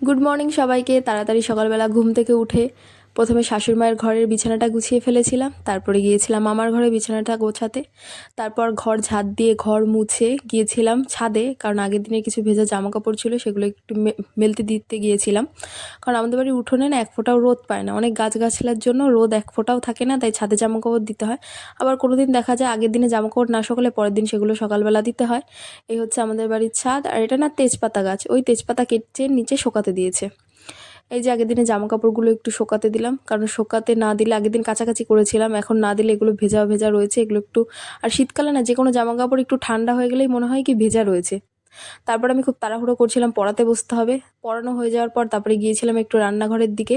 Good morning সবাইকে। তাড়াতাড়ি সকালবেলা ঘুম থেকে উঠে প্রথমে শাশুড়িমায়ের ঘরের বিছানাটা গুছিয়ে ফেলেছিলাম, তারপরে গিয়েছিলাম আমার ঘরে বিছানাটা গোছাতে। তারপর ঘর ঝাড় দিয়ে ঘর মুছে গিয়েছিলাম ছাদে, কারণ আগের দিনের কিছু ভেজা জামা কাপড় ছিল, সেগুলো একটু মেলতে দিতে গিয়েছিলাম। কারণ আমাদের বাড়ির উঠোনে না এক ফোঁটাও রোদ পায় না, অনেক গাছগাছলার জন্য রোদ এক ফোঁটাও থাকে না, তাই ছাদে জামা কাপড় দিতে হয়। আবার কোনো দিন দেখা যায় আগের দিনে জামা কাপড় না শুকালে পরের দিন সেগুলো সকালবেলা দিতে হয়। এই হচ্ছে আমাদের বাড়ির ছাদ। আর এটা না তেজপাতা গাছ, ওই তেজপাতা কেটে নিচে শোকাতে দিয়েছে। এই যে আগের দিনে জামা কাপড়গুলো একটু শোকাতে দিলাম, কারণ শোকাতে না দিলে আগের দিন কাচাকাচি করেছিলাম, এখন না দিলে এগুলো ভেজা ভেজা রয়েছে, এগুলো একটু। আর শীতকালে না যে কোনো জামা কাপড় একটু ঠান্ডা হয়ে গেলেই মনে হয় কি ভেজা রয়েছে। তারপর আমি খুব তাড়াহুড়ো করছিলাম, পড়াতে বসতে হবে। পড়ানো হয়ে যাওয়ার পর তারপরে গিয়েছিলাম একটু রান্নাঘরের দিকে,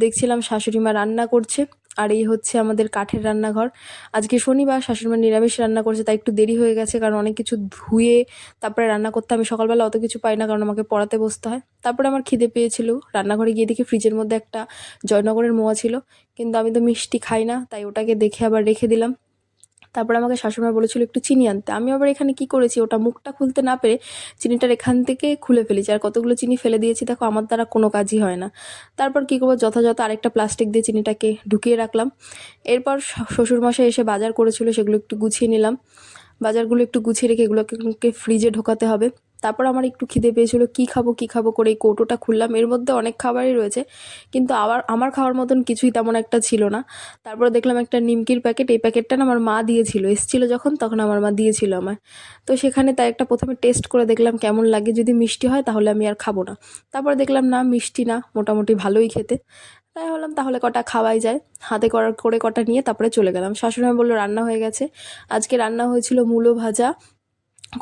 দেখছিলাম শাশুড়ি মা রান্না করছে। আর এই হচ্ছে আমাদের কাঠের রান্নাঘর। আজকে শনিবার, শাশুড়িমা নিরামিষ রান্না করছে, তাই একটু দেরি হয়ে গেছে, কারণ অনেক কিছু ধুয়ে তারপরে রান্না করতে আমি সকালবেলা অত কিছু পাই না, কারণ আমাকে পড়াতে বসতে হয়। তারপরে আমার খিদে পেয়েছিল, রান্নাঘরে গিয়ে দেখি ফ্রিজের মধ্যে একটা জয়নগরের মোয়া ছিল, কিন্তু আমি তো মিষ্টি খাই না, তাই ওটাকে দেখে আবার রেখে দিলাম। তারপরে আমাকে শাশুড়িমা বলেছিল একটু চিনি আনতে, আমি আবার এখানে কি করেছি, ওটা মুখটা খুলতে না পেরে চিনিটার এখান থেকে খুলে ফেলেছি, আর কতগুলো চিনি ফেলে দিয়েছি দেখো, আমার দ্বারা কোনো কাজই হয় না। তারপর কী করবো, যথাযথ আরেকটা প্লাস্টিক দিয়ে চিনিটাকে ঢুকিয়ে রাখলাম। এরপর শ্বশুরমশাই এসে বাজার করেছিল, সেগুলো একটু গুছিয়ে নিলাম। বাজারগুলো একটু গুছিয়ে রেখে এগুলোকে ফ্রিজে ঢোকাতে হবে। তারপর আমার একটু খিদে পেয়েছিল, কী খাবো করে এই কৌটোটা খুললাম, এর মধ্যে অনেক খাবারই রয়েছে, কিন্তু আবার আমার খাওয়ার মতন কিছুই তেমন একটা ছিল না। তারপরে দেখলাম একটা নিমকির প্যাকেট, এই প্যাকেটটা না আমার মা দিয়েছিল, এসেছিল যখন তখন আমার মা দিয়েছিল আমায়। তো সেখানে তাই একটা প্রথমে টেস্ট করে দেখলাম কেমন লাগে, যদি মিষ্টি হয় তাহলে আমি আর খাবো না। তারপরে দেখলাম না মিষ্টি না, মোটামুটি ভালোই খেতে। তাই ভাবলাম তাহলে কটা খাওয়াই যায়, হাতে করে কটা নিয়ে তারপরে চলে গেলাম। শাশুড়ি মা বললো রান্না হয়ে গেছে। আজকে রান্না হয়েছিল মূলো ভাজা,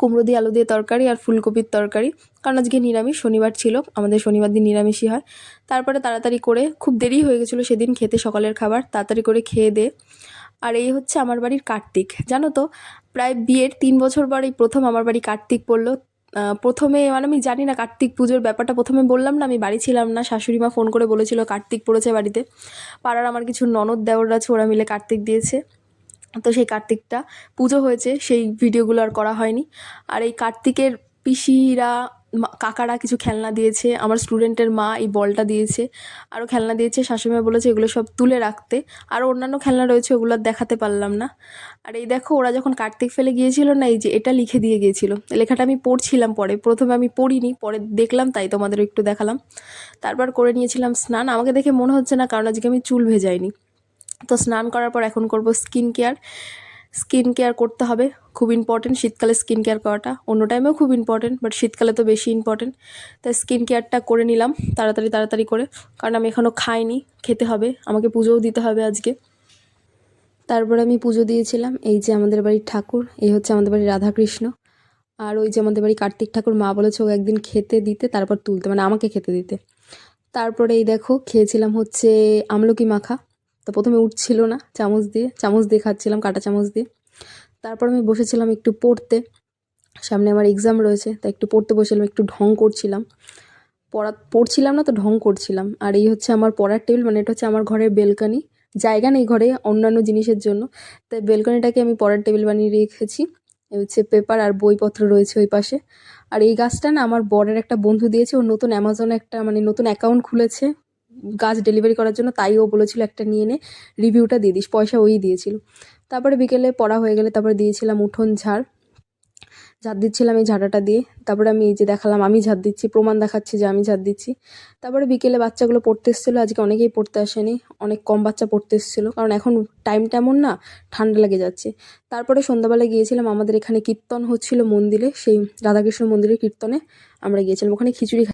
কুমড়ো দিয়ে আলু দিয়ে তরকারি, আর ফুলকপির তরকারি, কারণ আজকে নিরামিষ, শনিবার ছিল, আমাদের শনিবার দিন নিরামিষই হয়। তারপরে তাড়াতাড়ি করে, খুব দেরি হয়ে গেছিলো সেদিন খেতে সকালের খাবার, তাড়াতাড়ি করে খেয়ে দে। আর এই হচ্ছে আমার বাড়ির কার্তিক, জানো তো, প্রায় বিয়ের 3 বছর পর এই প্রথম আমার বাড়ি কার্তিক পড়লো। প্রথমে মানে আমি জানি না কার্তিক পুজোর ব্যাপারটা, প্রথমে বললাম না আমি বাড়ি ছিলাম না, শাশুড়ি মা ফোন করে বলেছিল কার্তিক পড়েছে বাড়িতে। পাড়ার আমার কিছু ননদ দেওররা আছে, ওরা মিলে কার্তিক দিয়েছে। তো সেই কার্তিকটা পুজো হয়েছে, সেই ভিডিওগুলো আর করা হয়নি। আর এই কার্তিকের পিসিরা, কাকারা কিছু খেলনা দিয়েছে, আমার স্টুডেন্টের মা এই বলটা দিয়েছে, আরও খেলনা দিয়েছে। শাশুড়িমা বলেছে এগুলো সব তুলে রাখতে, আরও অন্যান্য খেলনা রয়েছে, ওগুলো আর দেখাতে পারলাম না। আর এই দেখো ওরা যখন কার্তিক ফেলে গিয়েছিল না, এই যে এটা লিখে দিয়ে গিয়েছিল, লেখাটা আমি পড়ছিলাম, পরে প্রথমে আমি পড়িনি, পরে দেখলাম, তাই তোমাদের একটু দেখালাম। তারপর করে নিয়েছিলাম স্নান, আমাকে দেখে মনে হচ্ছে না, কারণ আজকে আমি চুল ভেজাইনি। তো স্নান করার পর এখন করব স্কিন কেয়ার। স্কিন কেয়ার করতে হবে, খুব ইম্পর্টেন্ট শীতকালে স্কিন কেয়ার করাটা, অন্য টাইমেও খুব ইম্পর্টেন্ট, বাট শীতকালে তো বেশি ইম্পর্টেন্ট। তাই স্কিন কেয়ারটা করে নিলাম তাড়াতাড়ি করে, কারণ আমি এখনও খাইনি, খেতে হবে, আমাকে পুজোও দিতে হবে আজকে। তারপরে আমি পুজো দিয়েছিলাম। এই যে আমাদের বাড়ির ঠাকুর, এই হচ্ছে আমাদের বাড়ির রাধাকৃষ্ণ, আর ওই যে আমাদের বাড়ি কার্তিক ঠাকুর, মা বলেছে ও একদিন খেতে দিতে, তারপর তুলতে, মানে আমাকে খেতে দিতে। তারপরে এই দেখো খেয়েছিলাম হচ্ছে আমলকি মাখা। তো প্রথমে উঠছিল না, চামচ দিয়ে খাচ্ছিলাম, কাঁটা চামচ দিয়ে। তারপর আমি বসেছিলাম একটু পড়তে, সামনে আমার এক্সাম রয়েছে, তাই একটু পড়তে বসেছিলাম, একটু ঢং করছিলাম। পড়ছিলাম না তো ঢং করছিলাম। আর এই হচ্ছে আমার পড়ার টেবিল, মানে এটা হচ্ছে আমার ঘরের বেলকনি, জায়গা নেই ঘরে অন্যান্য জিনিসের জন্য, তাই বেলকনিটাকে আমি পড়ার টেবিল বানিয়ে রেখেছি। এই হচ্ছে পেপার আর বইপত্র রয়েছে ওই পাশে। আর এই গাছটা না আমার বরের একটা বন্ধু দিয়েছে, ও নতুন অ্যামাজনে একটা মানে নতুন অ্যাকাউন্ট খুলেছে গাছ ডেলিভারি করার জন্য, তাই ও বলেছিল একটা নিয়ে নে, রিভিউটা দিয়ে দিস, পয়সা ওই দিয়েছিল। তারপরে বিকেলে পড়া হয়ে গেলে তারপরে দিয়েছিলাম উঠোন ঝাড় দিচ্ছিলাম এই ঝাঁটাটা দিয়ে। তারপরে আমি এই যে দেখালাম আমি ঝাড় দিচ্ছি, প্রমাণ দেখাচ্ছি যে আমি ঝাড় দিচ্ছি। তারপরে বিকেলে বাচ্চাগুলো পড়তে এসেছিলো, আজকে অনেকেই পড়তে আসেনি, অনেক কম বাচ্চা পড়তে এসেছিলো, কারণ এখন টাইমটা এমন না, ঠান্ডা লেগে যাচ্ছে। তারপরে সন্ধ্যাবেলায় গিয়েছিলাম আমাদের এখানে কীর্তন হচ্ছিল মন্দিরে, সেই রাধাকৃষ্ণ মন্দিরের কীর্তনে আমরা গিয়েছিলাম, ওখানে খিচুড়ি